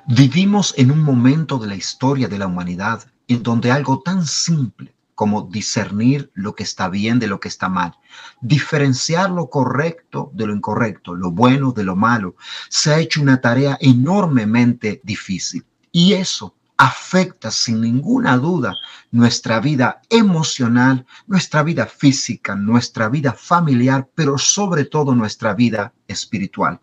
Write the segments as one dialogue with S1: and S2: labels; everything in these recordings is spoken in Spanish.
S1: Vivimos en un momento de la historia de la humanidad en donde algo tan simple como discernir lo que está bien de lo que está mal, diferenciar lo correcto de lo incorrecto, lo bueno de lo malo, se ha hecho una tarea enormemente difícil. Y eso afecta sin ninguna duda nuestra vida emocional, nuestra vida física, nuestra vida familiar, pero sobre todo nuestra vida espiritual.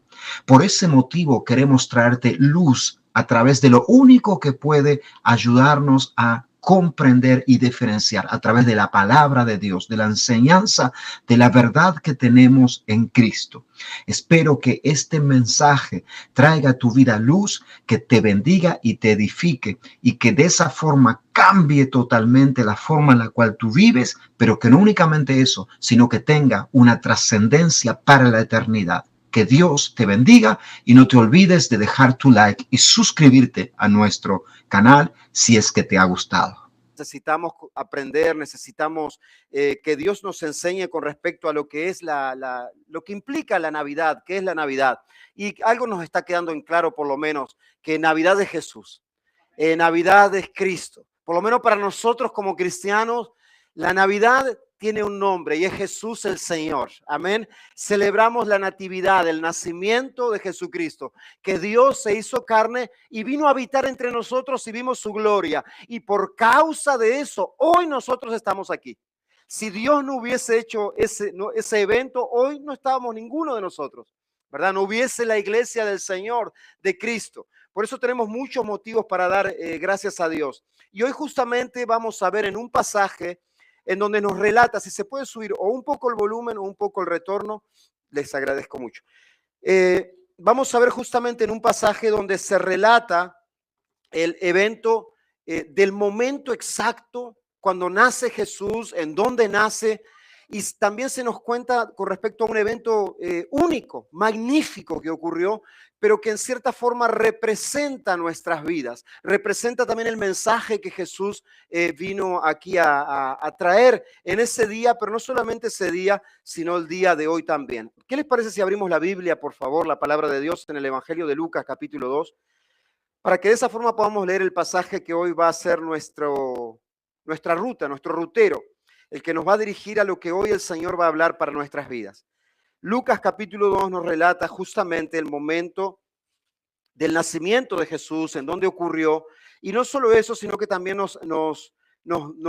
S1: Por ese motivo queremos traerte luz a través de lo único que puede ayudarnos a comprender y diferenciar a través de la palabra de Dios, de la enseñanza, de la verdad que tenemos en Cristo. Espero que este mensaje traiga a tu vida luz, que te bendiga y te edifique y que de esa forma cambie totalmente la forma en la cual tú vives, pero que no únicamente eso, sino que tenga una trascendencia para la eternidad. Que Dios te bendiga y no te olvides de dejar tu like y suscribirte a nuestro canal si es que te ha gustado.
S2: Necesitamos aprender, necesitamos que Dios nos enseñe con respecto a lo que es lo que implica la Navidad, qué es la Navidad. Y algo nos está quedando en claro, por lo menos, que Navidad es Jesús, Navidad es Cristo. Por lo menos para nosotros como cristianos, la Navidad tiene un nombre y es Jesús el Señor. Amén. Celebramos la natividad, el nacimiento de Jesucristo, que Dios se hizo carne y vino a habitar entre nosotros y vimos su gloria. Y por causa de eso, hoy nosotros estamos aquí. Si Dios no hubiese hecho ese evento, hoy no estábamos ninguno de nosotros, ¿verdad? No hubiese la iglesia del Señor, de Cristo. Por eso tenemos muchos motivos para dar gracias a Dios. Y hoy justamente vamos a ver en un pasaje en donde nos relata, si se puede subir o un poco el volumen o un poco el retorno, les agradezco mucho. Vamos a ver justamente en un pasaje donde se relata el evento del momento exacto cuando nace Jesús, en dónde nace, y también se nos cuenta con respecto a un evento único, magnífico que ocurrió, pero que en cierta forma representa nuestras vidas, representa también el mensaje que Jesús vino aquí a traer en ese día, pero no solamente ese día, sino el día de hoy también. ¿Qué les parece si abrimos la Biblia, por favor, la palabra de Dios en el Evangelio de Lucas, capítulo 2? Para que de esa forma podamos leer el pasaje que hoy va a ser nuestra ruta, nuestro rutero, el que nos va a dirigir a lo que hoy el Señor va a hablar para nuestras vidas. Lucas capítulo 2 nos relata justamente el momento del nacimiento de Jesús, en donde ocurrió, y no solo eso, sino que también nos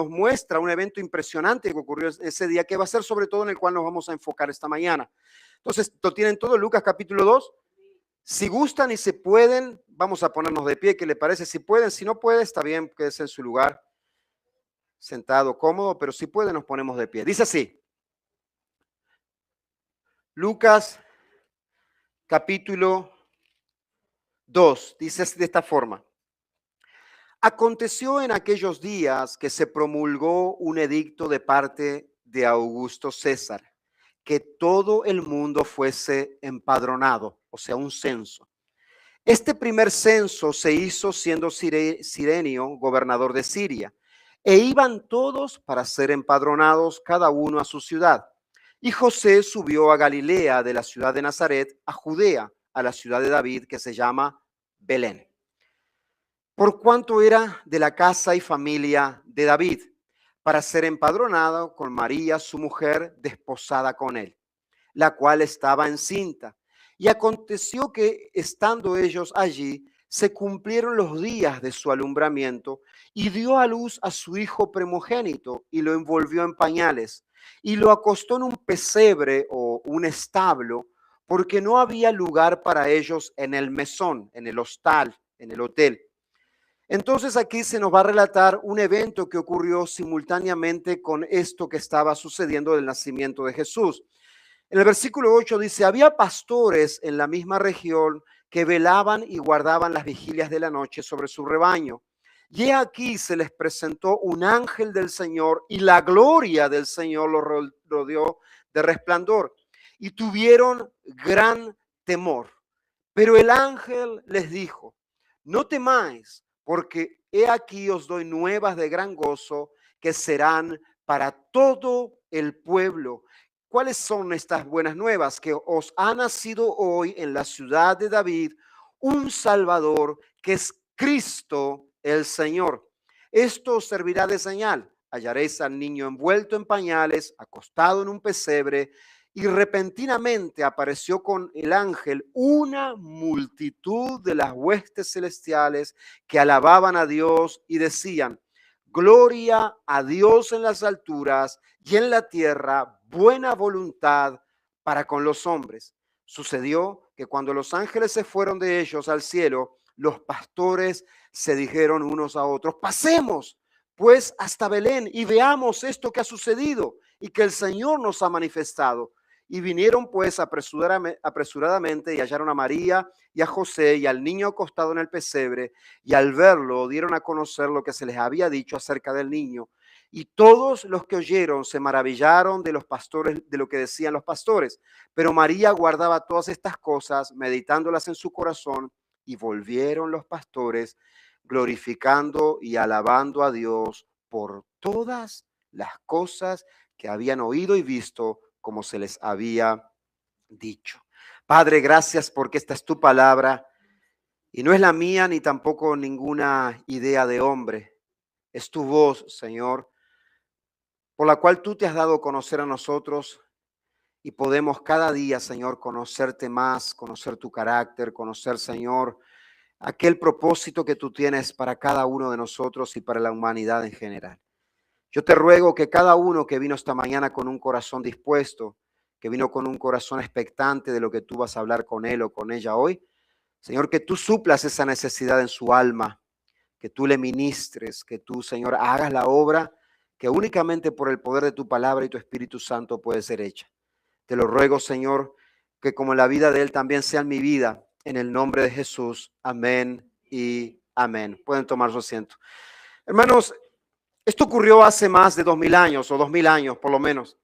S2: muestra un evento impresionante que ocurrió ese día, que va a ser sobre todo en el cual nos vamos a enfocar esta mañana. Entonces, ¿lo tienen todo? Lucas capítulo 2. Si gustan y se pueden, vamos a ponernos de pie. ¿Qué le parece? Si pueden, si no puede, está bien, quédese en su lugar, sentado, cómodo, pero si puede, nos ponemos de pie. Dice así, Lucas capítulo 2, dice de esta forma. Aconteció en aquellos días que se promulgó un edicto de parte de Augusto César, que todo el mundo fuese empadronado, o sea, un censo. Este primer censo se hizo siendo Cirenio gobernador de Siria, e iban todos para ser empadronados, cada uno a su ciudad. Y José subió a Galilea, de la ciudad de Nazaret a Judea, a la ciudad de David, que se llama Belén, por cuanto era de la casa y familia de David, para ser empadronado con María, su mujer, desposada con él, la cual estaba encinta. Y aconteció que, estando ellos allí, se cumplieron los días de su alumbramiento, y dio a luz a su hijo primogénito, y lo envolvió en pañales, y lo acostó en un pesebre o un establo, porque no había lugar para ellos en el mesón, en el hostal, en el hotel. Entonces aquí se nos va a relatar un evento que ocurrió simultáneamente con esto que estaba sucediendo del nacimiento de Jesús. En el versículo 8 dice, había pastores en la misma región que velaban y guardaban las vigilias de la noche sobre su rebaño. Y aquí se les presentó un ángel del Señor y la gloria del Señor los rodeó de resplandor y tuvieron gran temor. Pero el ángel les dijo, no temáis, porque he aquí os doy nuevas de gran gozo que serán para todo el pueblo. ¿Cuáles son estas buenas nuevas? Que os ha nacido hoy en la ciudad de David un Salvador que es Cristo el Señor. Esto os servirá de señal. Hallaréis al niño envuelto en pañales, acostado en un pesebre, y repentinamente apareció con el ángel una multitud de las huestes celestiales que alababan a Dios y decían: Gloria a Dios en las alturas y en la tierra buena voluntad para con los hombres. Sucedió que cuando los ángeles se fueron de ellos al cielo, los pastores se dijeron unos a otros: pasemos pues hasta Belén y veamos esto que ha sucedido y que el Señor nos ha manifestado. Y vinieron pues apresuradamente y hallaron a María y a José y al niño acostado en el pesebre, y al verlo dieron a conocer lo que se les había dicho acerca del niño. Y todos los que oyeron se maravillaron de los pastores, de lo que decían los pastores. Pero María guardaba todas estas cosas, meditándolas en su corazón. Y volvieron los pastores glorificando y alabando a Dios por todas las cosas que habían oído y visto, como se les había dicho. Padre, gracias porque esta es tu palabra y no es la mía ni tampoco ninguna idea de hombre. Es tu voz, Señor, por la cual tú te has dado a conocer a nosotros, y podemos cada día, Señor, conocerte más, conocer tu carácter, conocer, Señor, aquel propósito que tú tienes para cada uno de nosotros y para la humanidad en general. Yo te ruego que cada uno que vino esta mañana con un corazón dispuesto, que vino con un corazón expectante de lo que tú vas a hablar con él o con ella hoy, Señor, que tú suplas esa necesidad en su alma, que tú le ministres, que tú, Señor, hagas la obra que únicamente por el poder de tu palabra y tu Espíritu Santo puede ser hecha. Te lo ruego, Señor, que como la vida de él también sea en mi vida, en el nombre de Jesús. Amén y amén. Pueden tomar su asiento. Hermanos, esto ocurrió hace más de 2000 años o 2000 años por lo menos.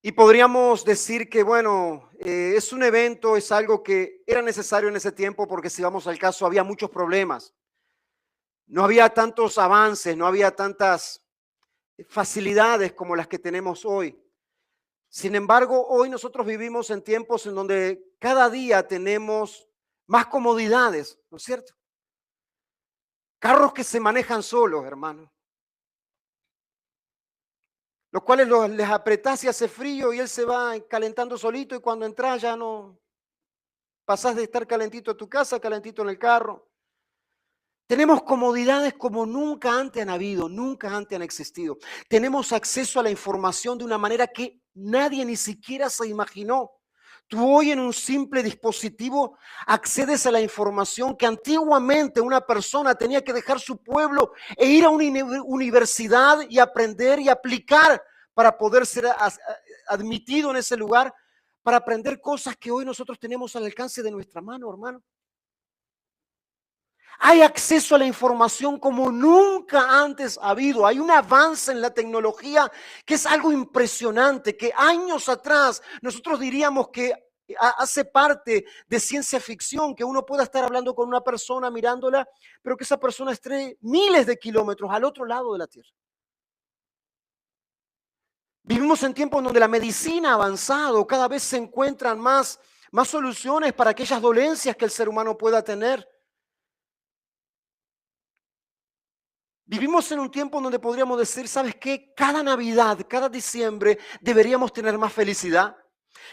S2: Y podríamos decir que, bueno, es un evento, es algo que era necesario en ese tiempo porque, si vamos al caso, había muchos problemas. No había tantos avances, no había tantas facilidades como las que tenemos hoy. Sin embargo, hoy nosotros vivimos en tiempos en donde cada día tenemos más comodidades, ¿no es cierto? Carros que se manejan solos, hermano. Los cuales les apretás y hace frío y él se va calentando solito, y cuando entras ya no pasás de estar calentito en tu casa, calentito en el carro. Tenemos comodidades como nunca antes han habido, nunca antes han existido. Tenemos acceso a la información de una manera que nadie ni siquiera se imaginó. Tú hoy en un simple dispositivo accedes a la información que antiguamente una persona tenía que dejar su pueblo e ir a una universidad y aprender y aplicar para poder ser admitido en ese lugar, para aprender cosas que hoy nosotros tenemos al alcance de nuestra mano, hermano. Hay acceso a la información como nunca antes ha habido. Hay un avance en la tecnología que es algo impresionante, que años atrás nosotros diríamos que hace parte de ciencia ficción, que uno pueda estar hablando con una persona, mirándola, pero que esa persona esté miles de kilómetros al otro lado de la Tierra. Vivimos en tiempos donde la medicina ha avanzado, cada vez se encuentran más soluciones para aquellas dolencias que el ser humano pueda tener. Vivimos en un tiempo donde podríamos decir, ¿sabes qué? Cada Navidad, cada diciembre deberíamos tener más felicidad.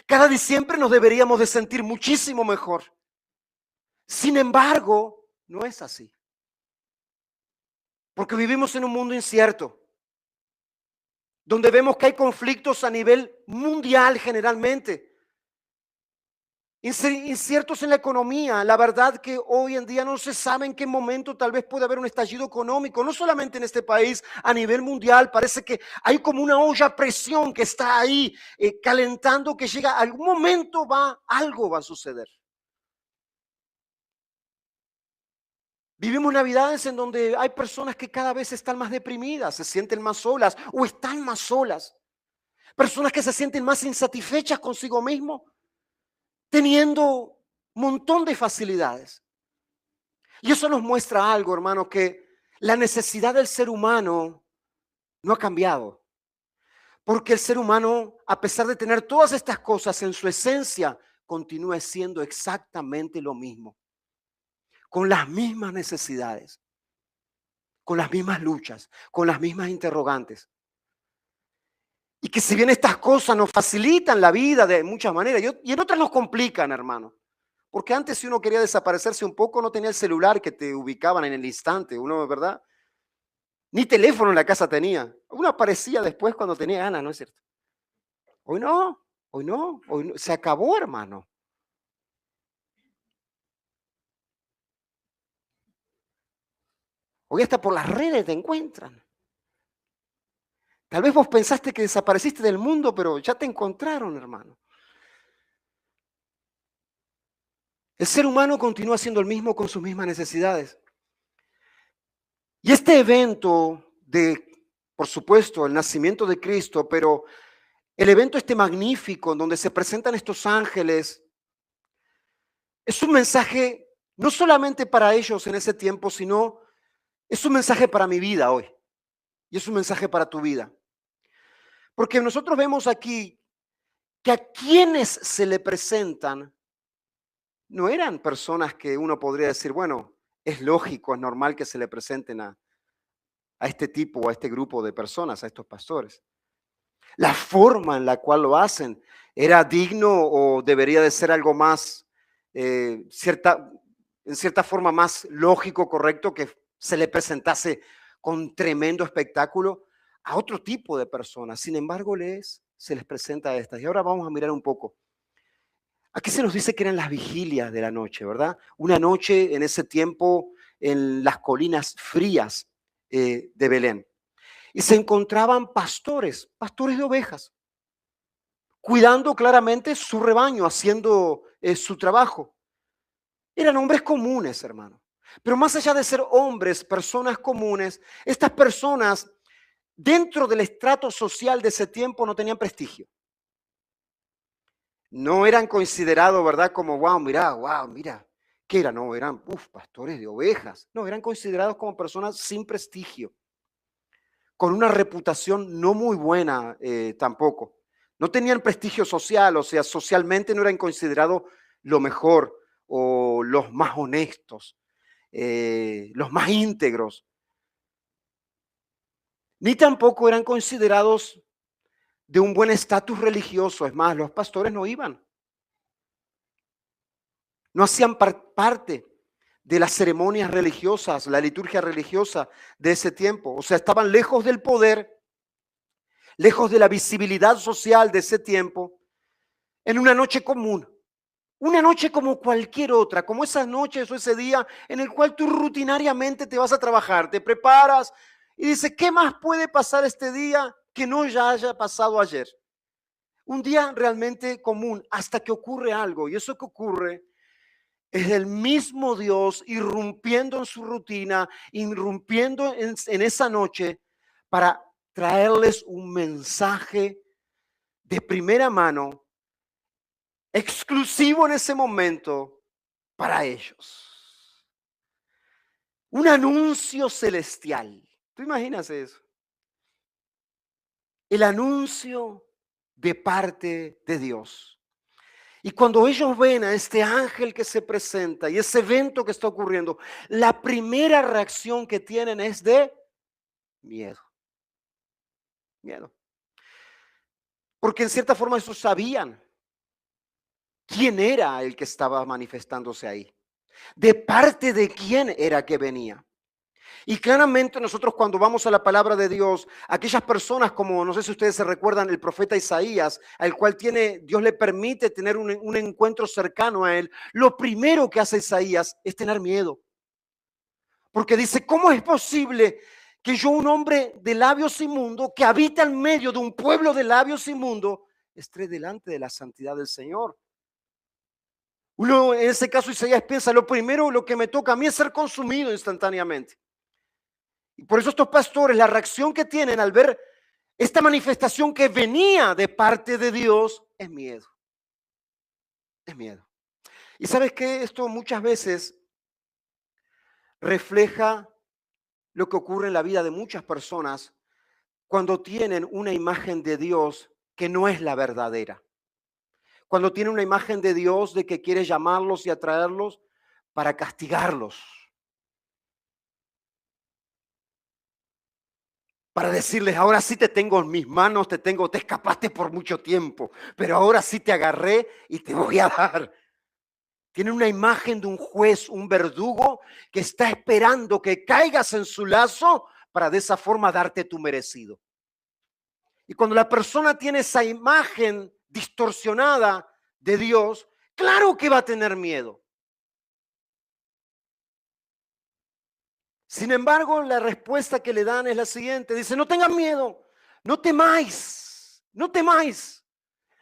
S2: Cada diciembre nos deberíamos de sentir muchísimo mejor. Sin embargo, no es así. Porque vivimos en un mundo incierto, donde vemos que hay conflictos a nivel mundial generalmente. Inciertos en la economía. La verdad que hoy en día no se sabe en qué momento tal vez puede haber un estallido económico, no solamente en este país, a nivel mundial. Parece que hay como una olla a presión que está ahí calentando, que llega algún momento, algo va a suceder. Vivimos navidades en donde hay personas que cada vez están más deprimidas, se sienten más solas o están más solas. Personas que se sienten más insatisfechas consigo mismo, teniendo un montón de facilidades. Y eso nos muestra algo, hermano, que la necesidad del ser humano no ha cambiado. Porque el ser humano, a pesar de tener todas estas cosas en su esencia, continúe siendo exactamente lo mismo, con las mismas necesidades, con las mismas luchas, con las mismas interrogantes. Y que si bien estas cosas nos facilitan la vida de muchas maneras, y en otras nos complican, hermano. Porque antes si uno quería desaparecerse un poco, no tenía el celular que te ubicaban en el instante, uno, ¿verdad? Ni teléfono en la casa tenía. Uno aparecía después cuando tenía ganas, ¿no es cierto? Hoy no, hoy no, hoy no. Se acabó, hermano. Hoy hasta por las redes te encuentran. Tal vez vos pensaste que desapareciste del mundo, pero ya te encontraron, hermano. El ser humano continúa siendo el mismo con sus mismas necesidades. Y este evento de, por supuesto, el nacimiento de Cristo, pero el evento este magnífico en donde se presentan estos ángeles, es un mensaje no solamente para ellos en ese tiempo, sino es un mensaje para mi vida hoy. Y es un mensaje para tu vida. Porque nosotros vemos aquí que a quienes se le presentan no eran personas que uno podría decir, bueno, es lógico, es normal que se le presenten a este tipo o a este grupo de personas, a estos pastores. La forma en la cual lo hacen era digno o debería de ser algo más, en cierta forma más lógico, correcto, que se le presentase con tremendo espectáculo a otro tipo de personas. Sin embargo, se les presenta a estas. Y ahora vamos a mirar un poco. Aquí se nos dice que eran las vigilias de la noche, ¿verdad? Una noche en ese tiempo en las colinas frías de Belén. Y se encontraban pastores de ovejas, cuidando claramente su rebaño, haciendo su trabajo. Eran hombres comunes, hermano. Pero más allá de ser hombres, personas comunes, estas personas dentro del estrato social de ese tiempo no tenían prestigio. No eran considerados, ¿verdad? Como, wow, mira. ¿Qué eran? No, eran, pastores de ovejas. No, eran considerados como personas sin prestigio, con una reputación no muy buena tampoco. No tenían prestigio social, o sea, socialmente no eran considerados lo mejor o los más honestos, los más íntegros, ni tampoco eran considerados de un buen estatus religioso. Es más, los pastores no iban, no hacían parte de las ceremonias religiosas, la liturgia religiosa de ese tiempo. O sea, estaban lejos del poder, lejos de la visibilidad social de ese tiempo, en una noche común. Una noche como cualquier otra, como esas noches o ese día en el cual tú rutinariamente te vas a trabajar, te preparas y dices, ¿qué más puede pasar este día que no ya haya pasado ayer? Un día realmente común hasta que ocurre algo, y eso que ocurre es el mismo Dios irrumpiendo en su rutina, irrumpiendo en esa noche para traerles un mensaje de primera mano, exclusivo en ese momento para ellos. Un anuncio celestial. ¿Tú imaginas eso? El anuncio de parte de Dios. Y cuando ellos ven a este ángel que se presenta y ese evento que está ocurriendo, la primera reacción que tienen es de miedo. Miedo. Porque en cierta forma ellos sabían quién era el que estaba manifestándose ahí. De parte de quién era que venía. Y claramente nosotros cuando vamos a la palabra de Dios, aquellas personas como, no sé si ustedes se recuerdan, el profeta Isaías, al cual Dios le permite tener un encuentro cercano a él, lo primero que hace Isaías es tener miedo. Porque dice, ¿cómo es posible que yo, un hombre de labios inmundos, que habita en medio de un pueblo de labios inmundos, esté delante de la santidad del Señor? Uno, en ese caso, Isaías piensa, lo primero, lo que me toca a mí es ser consumido instantáneamente. Y por eso estos pastores, la reacción que tienen al ver esta manifestación que venía de parte de Dios, es miedo. Es miedo. Y sabes que esto muchas veces refleja lo que ocurre en la vida de muchas personas cuando tienen una imagen de Dios que no es la verdadera. cuando tiene una imagen de Dios de que quiere llamarlos y atraerlos para castigarlos, para decirles, ahora sí te tengo en mis manos, te escapaste por mucho tiempo, pero ahora sí te agarré y te voy a dar. Tiene una imagen de un juez, un verdugo que está esperando que caigas en su lazo para de esa forma darte tu merecido. Y cuando la persona tiene esa imagen distorsionada de Dios, claro que va a tener miedo. Sin embargo, la respuesta que le dan es la siguiente. Dice, no tengan miedo, no temáis, no temáis,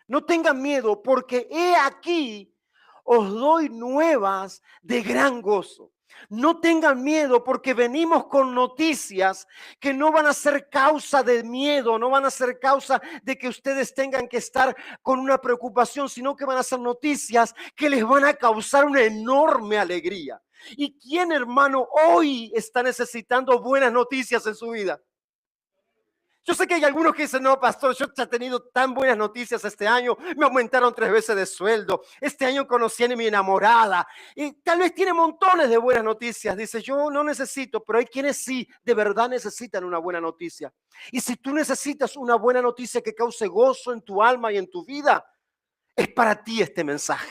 S2: no tengan miedo, porque he aquí os doy nuevas de gran gozo. No tengan miedo porque venimos con noticias que no van a ser causa de miedo, no van a ser causa de que ustedes tengan que estar con una preocupación, sino que van a ser noticias que les van a causar una enorme alegría. ¿Y quién, hermano, hoy está necesitando buenas noticias en su vida? Yo sé que hay algunos que dicen, no, pastor, yo he tenido tan buenas noticias este año, me aumentaron 3 veces de sueldo, este año conocí a mi enamorada, y tal vez tiene montones de buenas noticias. Dice, yo no necesito, pero hay quienes sí, de verdad necesitan una buena noticia. Y si tú necesitas una buena noticia que cause gozo en tu alma y en tu vida, es para ti este mensaje.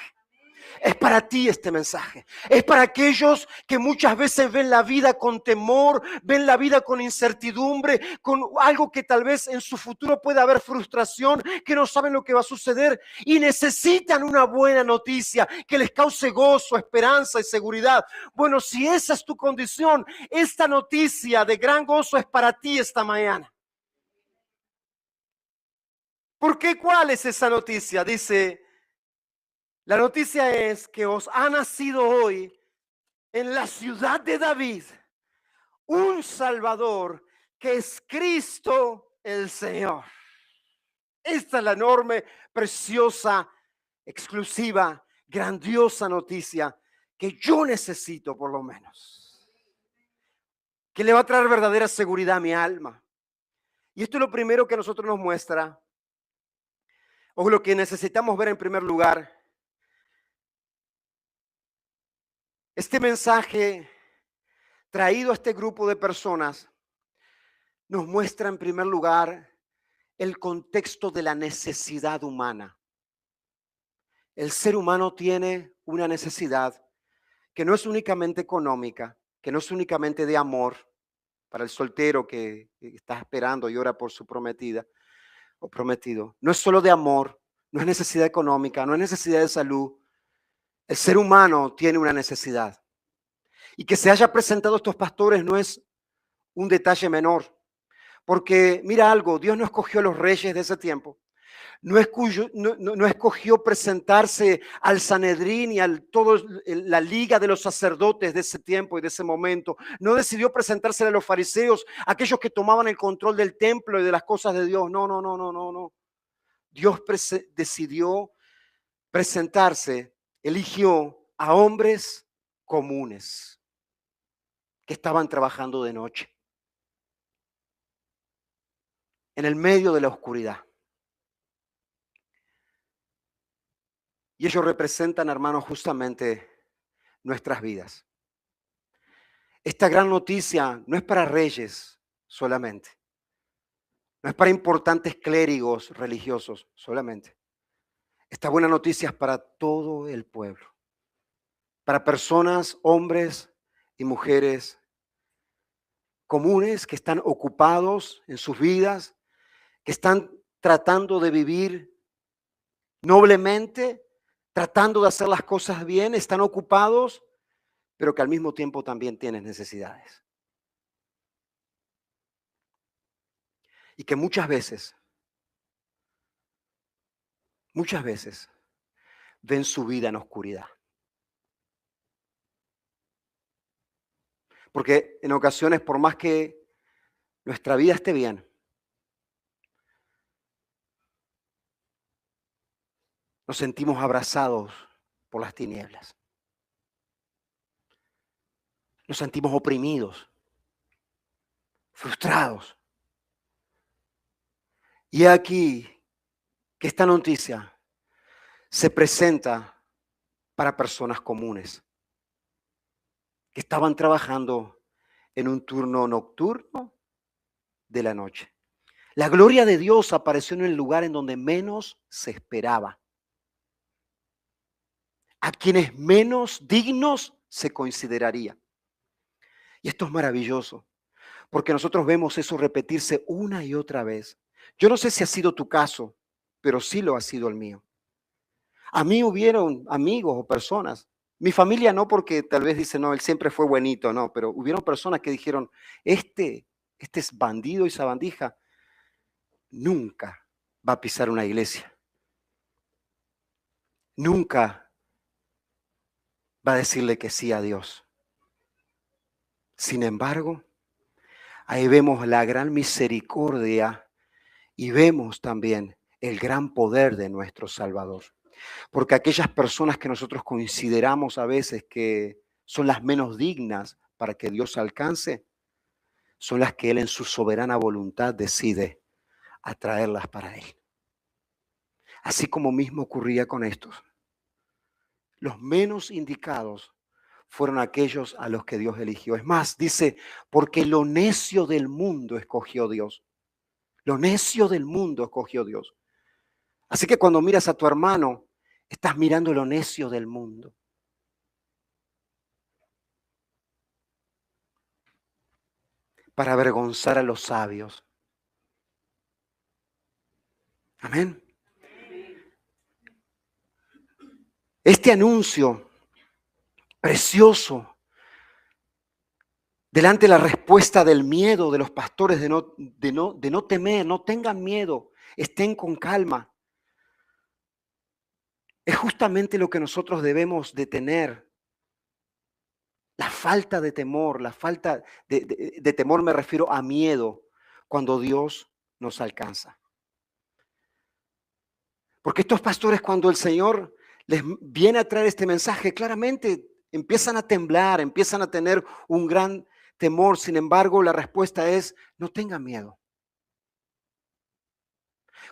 S2: Es para ti este mensaje. Es para aquellos que muchas veces ven la vida con temor, ven la vida con incertidumbre, con algo que tal vez en su futuro pueda haber frustración, que no saben lo que va a suceder y necesitan una buena noticia que les cause gozo, esperanza y seguridad. Bueno, si esa es tu condición, esta noticia de gran gozo es para ti esta mañana. ¿Por qué? ¿Cuál es esa noticia? Dice, la noticia es que os ha nacido hoy en la ciudad de David un Salvador que es Cristo el Señor. Esta es la enorme, preciosa, exclusiva, grandiosa noticia que yo necesito por lo menos. Que le va a traer verdadera seguridad a mi alma. Y esto es lo primero que a nosotros nos muestra, o lo que necesitamos ver en primer lugar. Este mensaje traído a este grupo de personas nos muestra en primer lugar el contexto de la necesidad humana. El ser humano tiene una necesidad que no es únicamente económica, que no es únicamente de amor para el soltero que está esperando y ora por su prometida o prometido. No es solo de amor, no es necesidad económica, no es necesidad de salud. El ser humano tiene una necesidad. Y que se haya presentado estos pastores no es un detalle menor. Porque mira algo, Dios no escogió a los reyes de ese tiempo. No escogió presentarse al Sanedrín y a toda la liga de los sacerdotes de ese tiempo y de ese momento. No decidió presentarse a los fariseos, aquellos que tomaban el control del templo y de las cosas de Dios. No, no, no, no, no, no. Dios decidió presentarse, eligió a hombres comunes que estaban trabajando de noche, en el medio de la oscuridad. Y ellos representan, hermanos, justamente nuestras vidas. Esta gran noticia no es para reyes solamente. No es para importantes clérigos religiosos solamente. Esta buena noticia es para todo el pueblo. Para personas, hombres y mujeres comunes que están ocupados en sus vidas, que están tratando de vivir noblemente, tratando de hacer las cosas bien, están ocupados, pero que al mismo tiempo también tienen necesidades. Y que muchas veces ven su vida en oscuridad. Porque en ocasiones, por más que nuestra vida esté bien, nos sentimos abrazados por las tinieblas. Nos sentimos oprimidos, frustrados. Y aquí que esta noticia se presenta para personas comunes que estaban trabajando en un turno nocturno de la noche. La gloria de Dios apareció en el lugar en donde menos se esperaba. A quienes menos dignos se consideraría. Y esto es maravilloso, porque nosotros vemos eso repetirse una y otra vez. Yo no sé si ha sido tu caso, pero sí lo ha sido el mío. A mí hubieron amigos o personas, mi familia no, porque tal vez dice, no, él siempre fue buenito, no, pero hubieron personas que dijeron, este es bandido y sabandija, nunca va a pisar una iglesia, nunca va a decirle que sí a Dios. Sin embargo, ahí vemos la gran misericordia y vemos también el gran poder de nuestro Salvador. Porque aquellas personas que nosotros consideramos a veces que son las menos dignas para que Dios alcance, son las que Él en su soberana voluntad decide atraerlas para Él. Así como mismo ocurría con estos. Los menos indicados fueron aquellos a los que Dios eligió. Es más, dice, porque lo necio del mundo escogió Dios. Lo necio del mundo escogió Dios. Así que cuando miras a tu hermano, estás mirando lo necio del mundo. Para avergonzar a los sabios. Amén. Este anuncio precioso, delante de la respuesta del miedo de los pastores de no temer, no tengan miedo, estén con calma. Es justamente lo que nosotros debemos de tener. La falta de temor, la falta de temor me refiero a miedo cuando Dios nos alcanza. Porque estos pastores, cuando el Señor les viene a traer este mensaje, claramente empiezan a temblar, empiezan a tener un gran temor. Sin embargo, la respuesta es, no tengan miedo.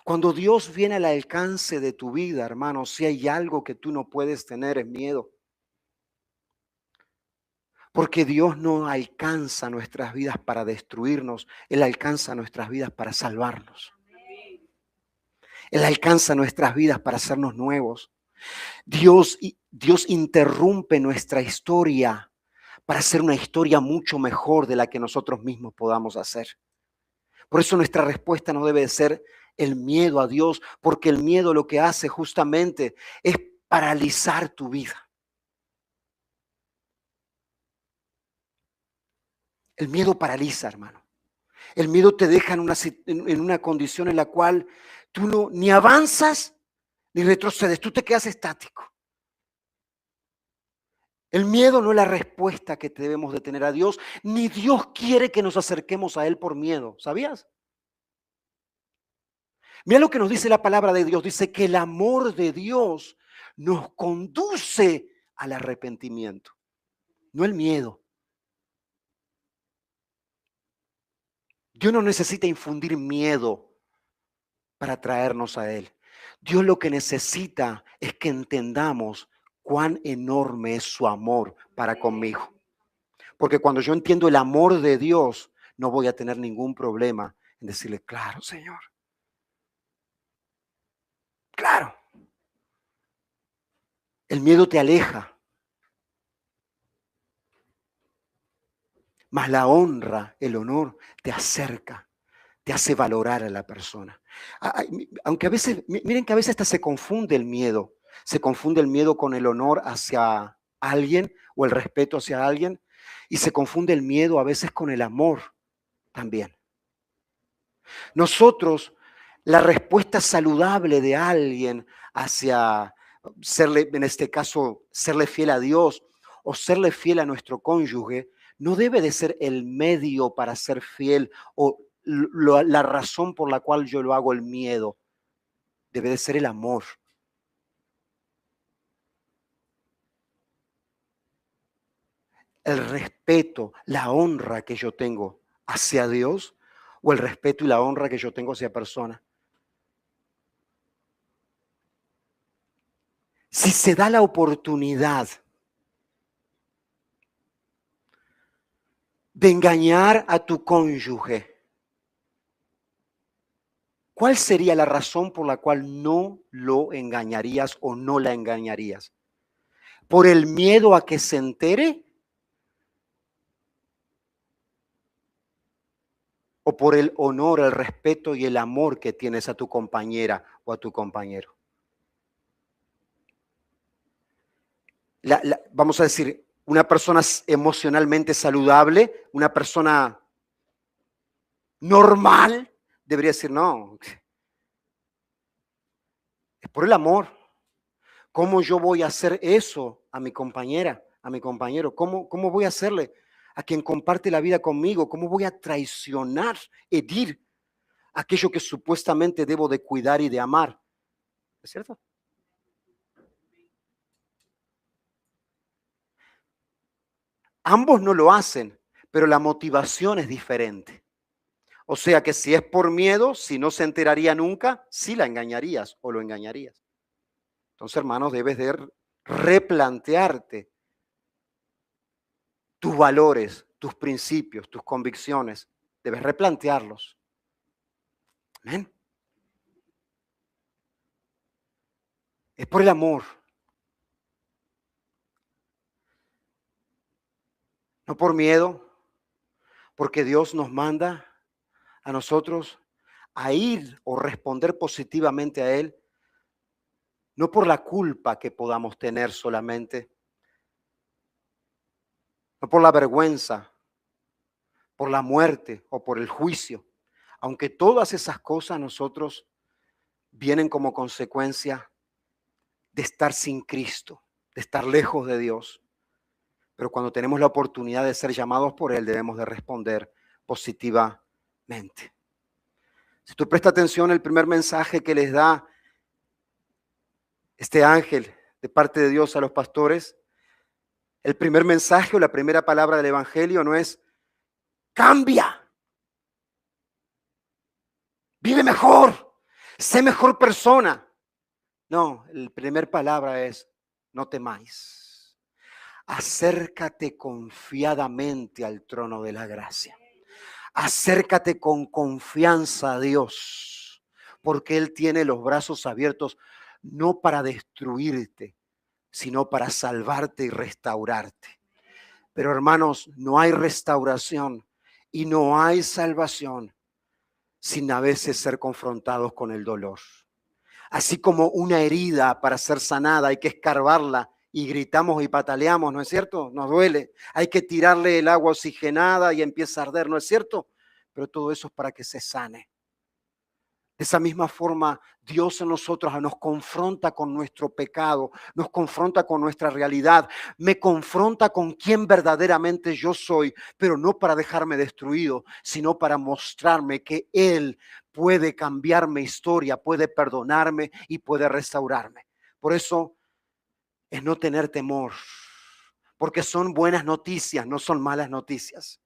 S2: Cuando Dios viene al alcance de tu vida, hermano, si hay algo que tú no puedes tener es miedo. Porque Dios no alcanza nuestras vidas para destruirnos, Él alcanza nuestras vidas para salvarnos. Él alcanza nuestras vidas para hacernos nuevos. Dios interrumpe nuestra historia para hacer una historia mucho mejor de la que nosotros mismos podamos hacer. Por eso nuestra respuesta no debe ser el miedo a Dios, porque el miedo lo que hace justamente es paralizar tu vida. El miedo paraliza, hermano. El miedo te deja en una condición en la cual tú no ni avanzas ni retrocedes, tú te quedas estático. El miedo no es la respuesta que debemos de tener a Dios, ni Dios quiere que nos acerquemos a Él por miedo, ¿sabías? Mira lo que nos dice la palabra de Dios, dice que el amor de Dios nos conduce al arrepentimiento, no el miedo. Dios no necesita infundir miedo para traernos a Él. Dios lo que necesita es que entendamos cuán enorme es su amor para conmigo. Porque cuando yo entiendo el amor de Dios, no voy a tener ningún problema en decirle, claro, Señor. Claro. El miedo te aleja. Mas la honra, el honor, te acerca, te hace valorar a la persona. Aunque a veces, miren que a veces hasta se confunde el miedo. Se confunde el miedo con el honor hacia alguien o el respeto hacia alguien. Y se confunde el miedo a veces con el amor también. Nosotros, la respuesta saludable de alguien hacia serle, en este caso, serle fiel a Dios o serle fiel a nuestro cónyuge, no debe de ser el medio para ser fiel o la razón por la cual yo lo hago, el miedo. Debe de ser el amor. El respeto, la honra que yo tengo hacia Dios o el respeto y la honra que yo tengo hacia personas. Si se da la oportunidad de engañar a tu cónyuge, ¿cuál sería la razón por la cual no lo engañarías o no la engañarías? ¿Por el miedo a que se entere? ¿O por el honor, el respeto y el amor que tienes a tu compañera o a tu compañero? Vamos a decir, una persona emocionalmente saludable, una persona normal, debería decir, no, es por el amor. ¿Cómo yo voy a hacer eso a mi compañera, a mi compañero? ¿Cómo voy a hacerle a quien comparte la vida conmigo? ¿Cómo voy a traicionar, herir aquello que supuestamente debo de cuidar y de amar? ¿Es cierto? Ambos no lo hacen, pero la motivación es diferente. O sea que si es por miedo, si no se enteraría nunca, sí la engañarías o lo engañarías. Entonces, hermanos, debes de replantearte tus valores, tus principios, tus convicciones. Debes replantearlos. Amén. Es por el amor, no por miedo, porque Dios nos manda a nosotros a ir o responder positivamente a Él, no por la culpa que podamos tener solamente, no por la vergüenza, por la muerte o por el juicio, aunque todas esas cosas a nosotros vienen como consecuencia de estar sin Cristo, de estar lejos de Dios. Pero cuando tenemos la oportunidad de ser llamados por Él, debemos de responder positivamente. Si tú prestas atención al primer mensaje que les da este ángel de parte de Dios a los pastores, el primer mensaje o la primera palabra del Evangelio no es cambia, vive mejor, sé mejor persona. No, la primera palabra es no temáis. Acércate confiadamente al trono de la gracia. Acércate con confianza a Dios, porque Él tiene los brazos abiertos no para destruirte, sino para salvarte y restaurarte. Pero hermanos, no hay restauración y no hay salvación sin a veces ser confrontados con el dolor. Así como una herida para ser sanada hay que escarbarla y gritamos y pataleamos, ¿no es cierto? Nos duele. Hay que tirarle el agua oxigenada y empieza a arder, ¿no es cierto? Pero todo eso es para que se sane. De esa misma forma, Dios en nosotros nos confronta con nuestro pecado, nos confronta con nuestra realidad, me confronta con quién verdaderamente yo soy, pero no para dejarme destruido, sino para mostrarme que Él puede cambiar mi historia, puede perdonarme y puede restaurarme. Por eso es no tener temor, porque son buenas noticias, no son malas noticias.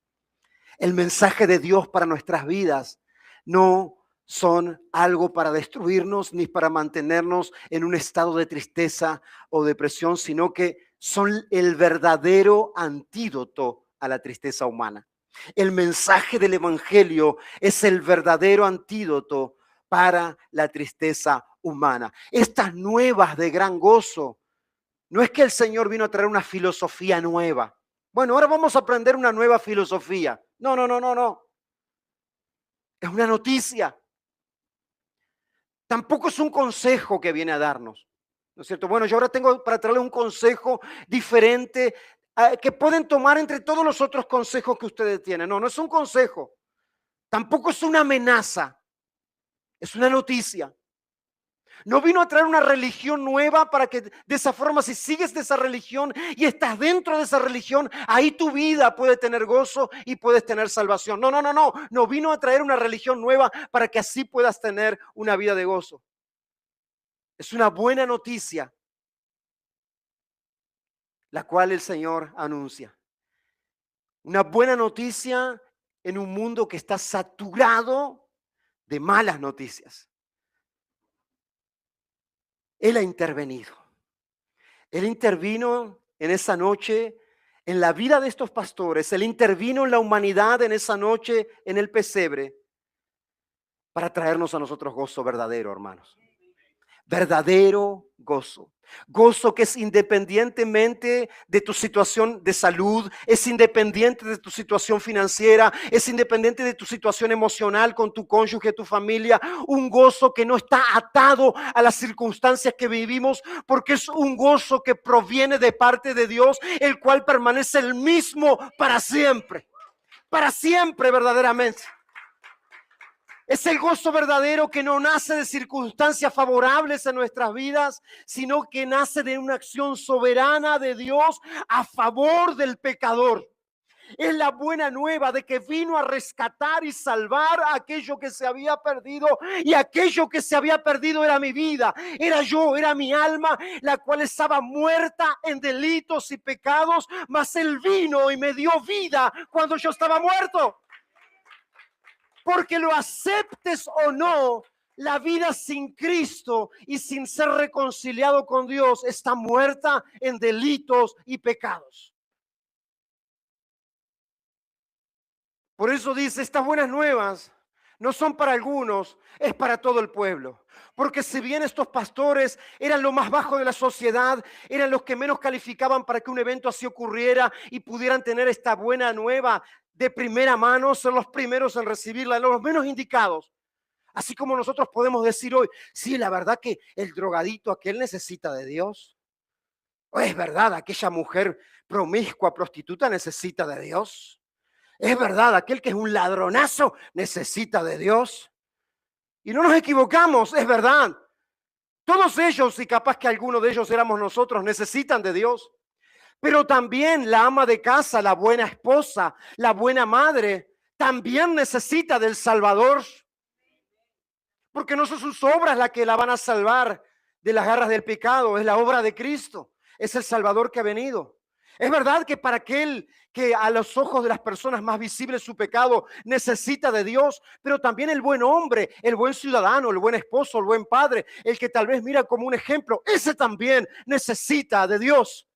S2: El mensaje de Dios para nuestras vidas no son algo para destruirnos ni para mantenernos en un estado de tristeza o depresión, sino que son el verdadero antídoto a la tristeza humana. El mensaje del Evangelio es el verdadero antídoto para la tristeza humana. Estas nuevas de gran gozo, no es que el Señor vino a traer una filosofía nueva. Bueno, ahora vamos a aprender una nueva filosofía. No, no, no, no, no. Es una noticia. Tampoco es un consejo que viene a darnos, ¿no es cierto? Bueno, yo ahora tengo para traerle un consejo diferente que pueden tomar entre todos los otros consejos que ustedes tienen. No, no es un consejo. Tampoco es una amenaza. Es una noticia. No vino a traer una religión nueva para que de esa forma, si sigues de esa religión y estás dentro de esa religión, ahí tu vida puede tener gozo y puedes tener salvación. No, no, no, no. No vino a traer una religión nueva para que así puedas tener una vida de gozo. Es una buena noticia, la cual el Señor anuncia. Una buena noticia en un mundo que está saturado de malas noticias. Él ha intervenido. Él intervino en esa noche en la vida de estos pastores. Él intervino en la humanidad en esa noche en el pesebre para traernos a nosotros gozo verdadero, hermanos. Verdadero gozo. Gozo que es independientemente de tu situación de salud, es independiente de tu situación financiera, es independiente de tu situación emocional con tu cónyuge, tu familia. Un gozo que no está atado a las circunstancias que vivimos, porque es un gozo que proviene de parte de Dios, el cual permanece el mismo para siempre verdaderamente. Es el gozo verdadero que no nace de circunstancias favorables en nuestras vidas, sino que nace de una acción soberana de Dios a favor del pecador. Es la buena nueva de que vino a rescatar y salvar aquello que se había perdido, y aquello que se había perdido era mi vida, era yo, era mi alma, la cual estaba muerta en delitos y pecados, mas Él vino y me dio vida cuando yo estaba muerto. Porque lo aceptes o no, la vida sin Cristo y sin ser reconciliado con Dios está muerta en delitos y pecados. Por eso dice, estas buenas nuevas no son para algunos, es para todo el pueblo. Porque si bien estos pastores eran lo más bajo de la sociedad, eran los que menos calificaban para que un evento así ocurriera y pudieran tener esta buena nueva de primera mano, ser los primeros en recibirla, los menos indicados. Así como nosotros podemos decir hoy, sí, la verdad que el drogadito aquel necesita de Dios. O es verdad, aquella mujer promiscua, prostituta, necesita de Dios. Es verdad, aquel que es un ladronazo necesita de Dios. Y no nos equivocamos, es verdad. Todos ellos, y capaz que alguno de ellos éramos nosotros, necesitan de Dios. Pero también la ama de casa, la buena esposa, la buena madre, también necesita del Salvador. Porque no son sus obras las que la van a salvar de las garras del pecado, es la obra de Cristo, es el Salvador que ha venido. Es verdad que para aquel que a los ojos de las personas más visibles su pecado necesita de Dios, pero también el buen hombre, el buen ciudadano, el buen esposo, el buen padre, el que tal vez mira como un ejemplo, ese también necesita de Dios.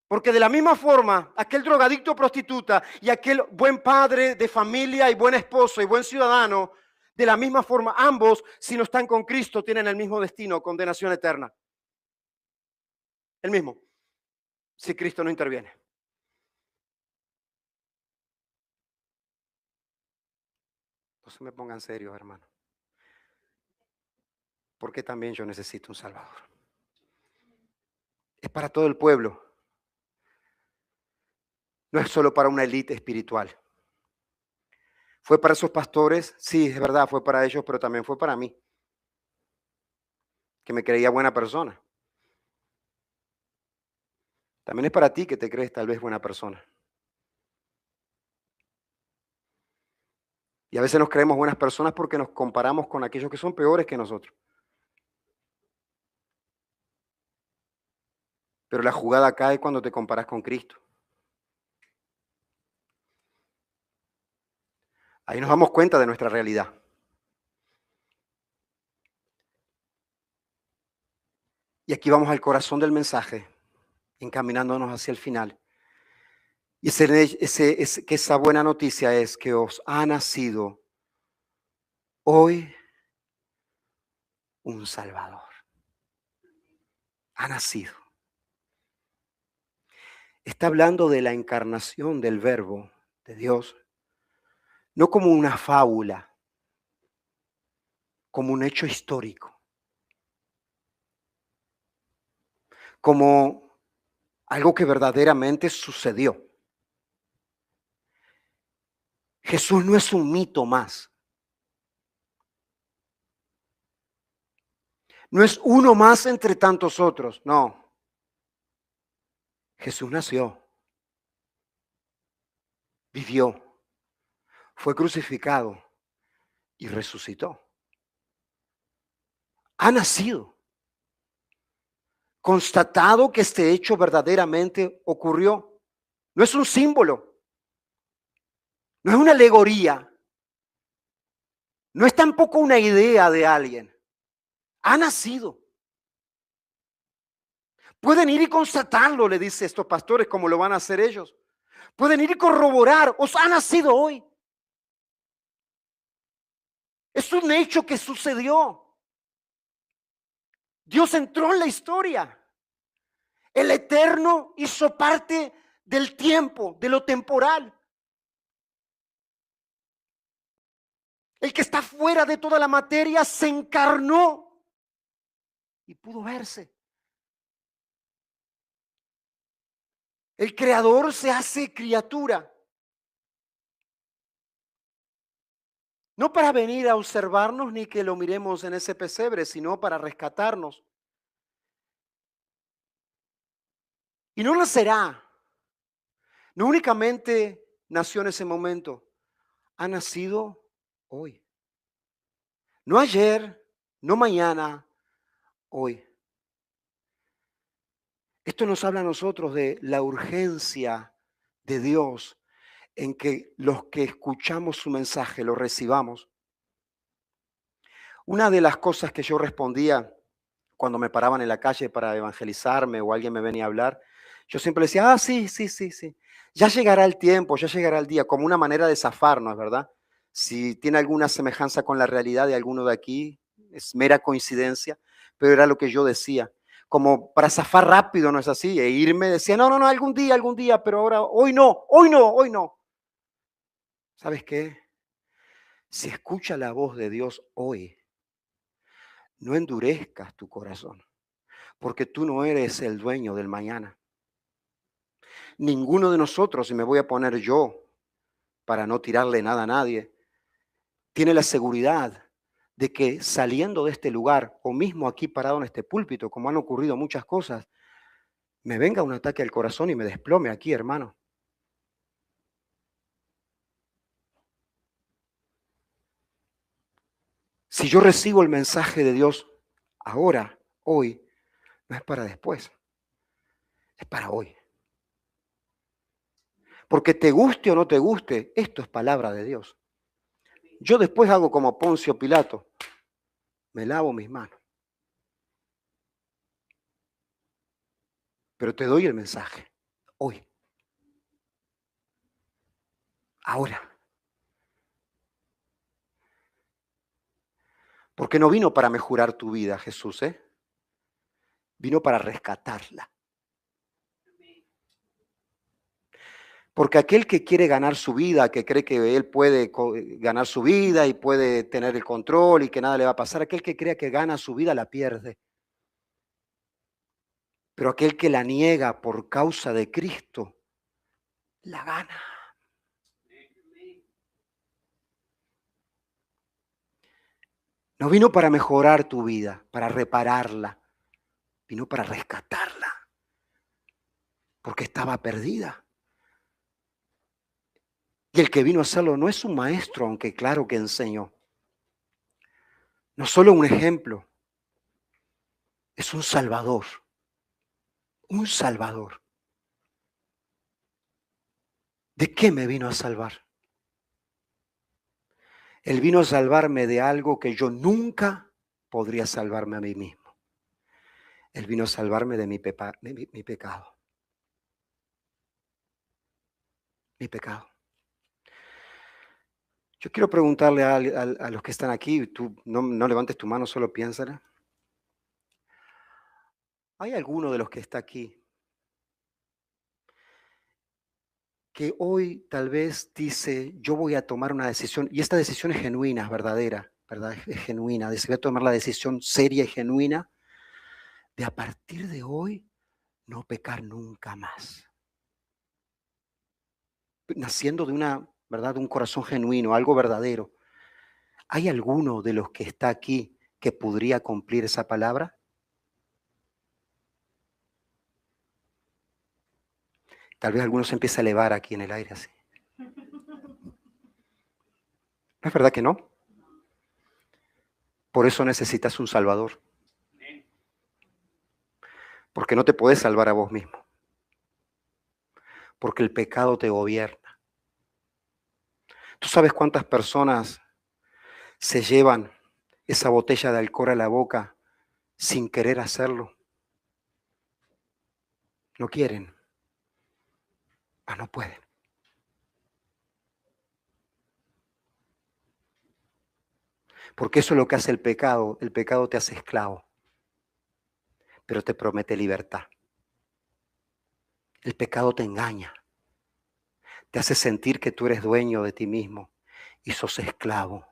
S2: Porque de la misma forma, aquel drogadicto o prostituta y aquel buen padre de familia y buen esposo y buen ciudadano, de la misma forma, ambos, si no están con Cristo, tienen el mismo destino, condenación eterna. El mismo, si Cristo no interviene. No se me pongan serios, hermano. Porque también yo necesito un Salvador. Es para todo el pueblo. No es solo para una élite espiritual. Fue para esos pastores, sí, es verdad, fue para ellos, pero también fue para mí, que me creía buena persona. También es para ti que te crees tal vez buena persona. Y a veces nos creemos buenas personas porque nos comparamos con aquellos que son peores que nosotros. Pero la jugada cae cuando te comparas con Cristo. Ahí nos damos cuenta de nuestra realidad. Y aquí vamos al corazón del mensaje, encaminándonos hacia el final. Y que esa buena noticia es que os ha nacido hoy un Salvador. Ha nacido. Está hablando de la encarnación del Verbo de Dios, no como una fábula, como un hecho histórico, como algo que verdaderamente sucedió. Jesús no es un mito más. No es uno más entre tantos otros, no. Jesús nació, vivió, fue crucificado y resucitó. Ha nacido. Constatado que este hecho verdaderamente ocurrió. No es un símbolo. No es una alegoría. No es tampoco una idea de alguien. Ha nacido. Pueden ir y constatarlo, le dice estos pastores, como lo van a hacer ellos. Pueden ir y corroborar, os ha nacido hoy. Es un hecho que sucedió. Dios entró en la historia. El eterno hizo parte del tiempo, de lo temporal. El que está fuera de toda la materia se encarnó y pudo verse. El creador se hace criatura. No para venir a observarnos ni que lo miremos en ese pesebre, sino para rescatarnos. Y no nacerá. No únicamente nació en ese momento, ha nacido hoy. No ayer, no mañana, hoy. Esto nos habla a nosotros de la urgencia de Dios en que los que escuchamos su mensaje lo recibamos. Una de las cosas que yo respondía cuando me paraban en la calle para evangelizarme o alguien me venía a hablar, yo siempre decía, sí. Ya llegará el tiempo, ya llegará el día, como una manera de zafarnos, ¿verdad? Si tiene alguna semejanza con la realidad de alguno de aquí, es mera coincidencia, pero era lo que yo decía. Como para zafar rápido, ¿no es así? E irme, decía, no, algún día, pero ahora, hoy no. ¿Sabes qué? Si escucha la voz de Dios hoy, no endurezcas tu corazón, porque tú no eres el dueño del mañana. Ninguno de nosotros, y me voy a poner yo para no tirarle nada a nadie, tiene la seguridad de que saliendo de este lugar, o mismo aquí parado en este púlpito, como han ocurrido muchas cosas, me venga un ataque al corazón y me desplome aquí, hermano. Si yo recibo el mensaje de Dios ahora, hoy, no es para después, es para hoy. Porque te guste o no te guste, esto es palabra de Dios. Yo después hago como Poncio Pilato, me lavo mis manos. Pero te doy el mensaje, hoy, ahora. Porque no vino para mejorar tu vida, Jesús, ¿eh? Vino para rescatarla. Porque aquel que quiere ganar su vida, que cree que él puede ganar su vida y puede tener el control y que nada le va a pasar, aquel que crea que gana su vida la pierde. Pero aquel que la niega por causa de Cristo, la gana. No vino para mejorar tu vida, para repararla. Vino para rescatarla. Porque estaba perdida. Y el que vino a hacerlo no es un maestro, aunque claro que enseñó. No solo un ejemplo, es un salvador. Un salvador. ¿De qué me vino a salvar? Él vino a salvarme de algo que yo nunca podría salvarme a mí mismo. Él vino a salvarme de mi pecado. Mi pecado. Yo quiero preguntarle a los que están aquí, tú no levantes tu mano, solo piénsala. ¿Hay alguno de los que está aquí que hoy tal vez dice, yo voy a tomar una decisión, y esta decisión es genuina, es verdadera, ¿verdad? Es genuina, voy a tomar la decisión seria y genuina de a partir de hoy no pecar nunca más? Naciendo de una, ¿verdad? De un corazón genuino, algo verdadero. ¿Hay alguno de los que está aquí que podría cumplir esa palabra? Tal vez alguno se empiece a elevar aquí en el aire así. ¿No es verdad que no? Por eso necesitas un Salvador. Porque no te puedes salvar a vos mismo. Porque el pecado te gobierna. ¿Tú sabes cuántas personas se llevan esa botella de alcohol a la boca sin querer hacerlo? No quieren, mas no pueden. Porque eso es lo que hace el pecado. El pecado te hace esclavo, pero te promete libertad. El pecado te engaña, te hace sentir que tú eres dueño de ti mismo y sos esclavo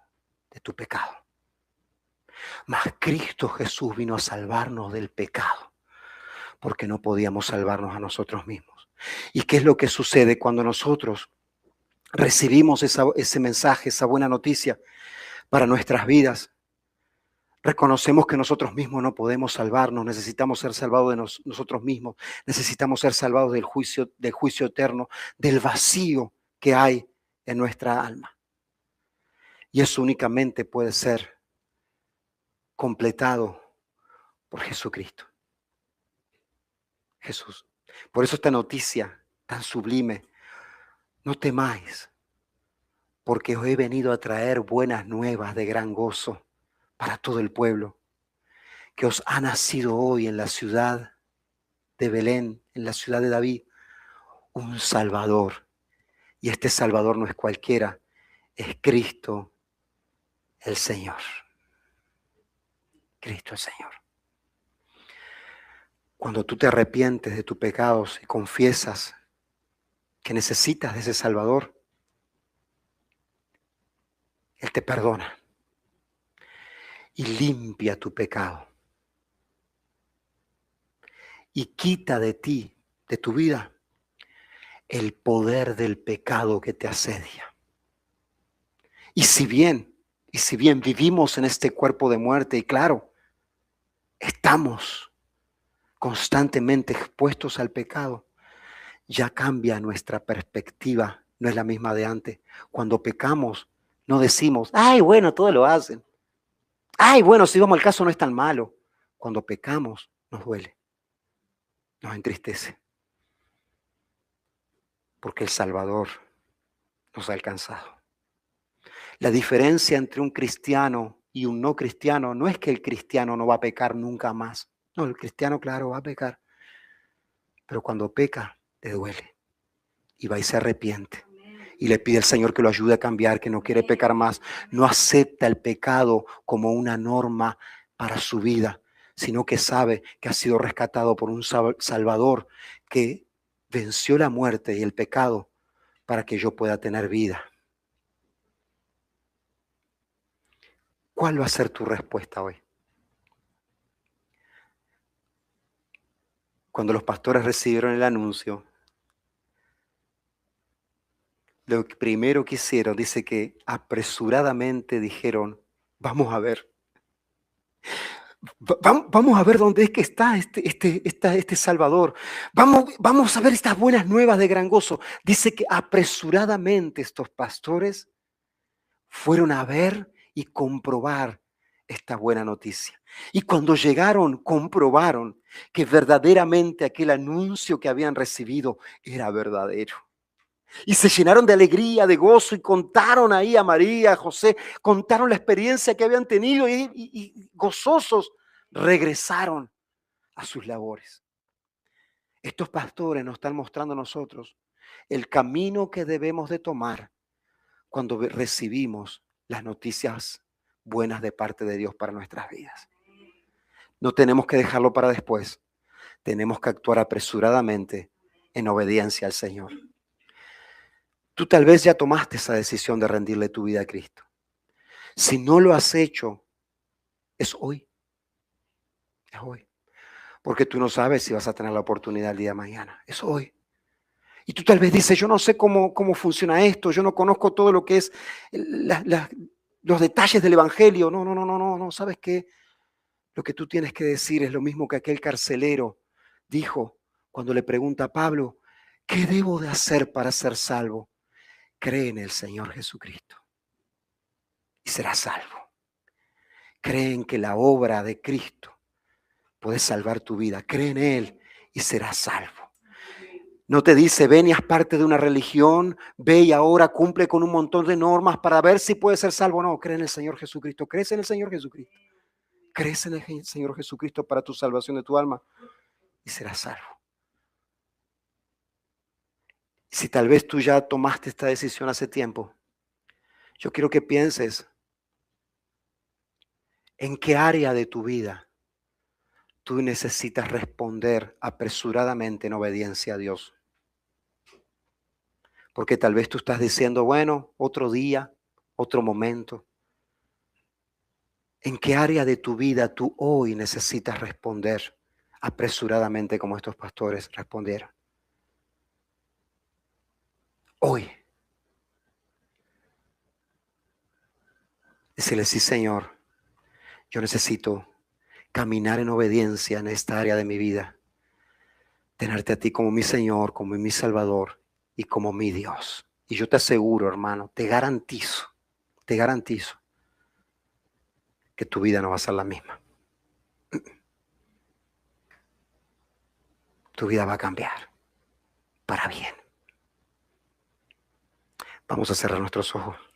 S2: de tu pecado. Mas Cristo Jesús vino a salvarnos del pecado, porque no podíamos salvarnos a nosotros mismos. ¿Y qué es lo que sucede cuando nosotros recibimos ese mensaje, esa buena noticia para nuestras vidas? Reconocemos que nosotros mismos no podemos salvarnos, necesitamos ser salvados de nosotros mismos, necesitamos ser salvados del juicio eterno, del vacío que hay en nuestra alma. Y eso únicamente puede ser completado por Jesucristo. Jesús. Por eso esta noticia tan sublime: no temáis, porque os he venido a traer buenas nuevas de gran gozo para todo el pueblo, que os ha nacido hoy en la ciudad de Belén, en la ciudad de David, un Salvador. Y este Salvador no es cualquiera, es Cristo el Señor. Cristo el Señor. Cuando tú te arrepientes de tus pecados y confiesas que necesitas de ese Salvador, Él te perdona y limpia tu pecado y quita de ti, de tu vida, el poder del pecado que te asedia. Y si bien vivimos en este cuerpo de muerte, y claro, estamos constantemente expuestos al pecado, ya cambia nuestra perspectiva, no es la misma de antes. Cuando pecamos, no decimos, ay, bueno, todo lo hacen. Ay, bueno, si vamos al caso no es tan malo. Cuando pecamos, nos duele, nos entristece, porque el Salvador nos ha alcanzado. La diferencia entre un cristiano y un no cristiano no es que el cristiano no va a pecar nunca más. No, el cristiano, claro, va a pecar. Pero cuando peca, le duele. Y va y se arrepiente. Y le pide al Señor que lo ayude a cambiar, que no quiere pecar más. No acepta el pecado como una norma para su vida, sino que sabe que ha sido rescatado por un Salvador que venció la muerte y el pecado para que yo pueda tener vida. ¿Cuál va a ser tu respuesta hoy? Cuando los pastores recibieron el anuncio, lo primero que hicieron, dice que apresuradamente dijeron, vamos a ver. Vamos a ver dónde es que está este Salvador. Vamos a ver estas buenas nuevas de gran gozo. Dice que apresuradamente estos pastores fueron a ver y comprobar esta buena noticia. Y cuando llegaron, comprobaron que verdaderamente aquel anuncio que habían recibido era verdadero. Y se llenaron de alegría, de gozo, y contaron ahí a María, a José, contaron la experiencia que habían tenido y gozosos regresaron a sus labores. Estos pastores nos están mostrando a nosotros el camino que debemos de tomar cuando recibimos las noticias buenas de parte de Dios para nuestras vidas. No tenemos que dejarlo para después. Tenemos que actuar apresuradamente en obediencia al Señor. Tú tal vez ya tomaste esa decisión de rendirle tu vida a Cristo. Si no lo has hecho, es hoy. Es hoy. Porque tú no sabes si vas a tener la oportunidad el día de mañana. Es hoy. Y tú tal vez dices, yo no sé cómo funciona esto, yo no conozco todo lo que es los detalles del Evangelio. No. ¿Sabes qué? Lo que tú tienes que decir es lo mismo que aquel carcelero dijo cuando le pregunta a Pablo, ¿qué debo de hacer para ser salvo? Cree en el Señor Jesucristo y serás salvo. Cree en que la obra de Cristo puede salvar tu vida. Cree en Él y serás salvo. No te dice, ven y haz parte de una religión, ve y ahora cumple con un montón de normas para ver si puedes ser salvo. No, cree en el Señor Jesucristo. ¿Crees en el Señor Jesucristo? ¿Crees en el Señor Jesucristo para tu salvación de tu alma? Y serás salvo. Si tal vez tú ya tomaste esta decisión hace tiempo, yo quiero que pienses en qué área de tu vida tú necesitas responder apresuradamente en obediencia a Dios. Porque tal vez tú estás diciendo, bueno, otro día, otro momento. ¿En qué área de tu vida tú hoy necesitas responder apresuradamente como estos pastores respondieron? Hoy. Decirle, sí, Señor, yo necesito caminar en obediencia en esta área de mi vida. Tenerte a ti como mi Señor, como mi Salvador y como mi Dios. Y yo te aseguro, hermano, te garantizo que tu vida no va a ser la misma. Tu vida va a cambiar para bien. Vamos a cerrar nuestros ojos.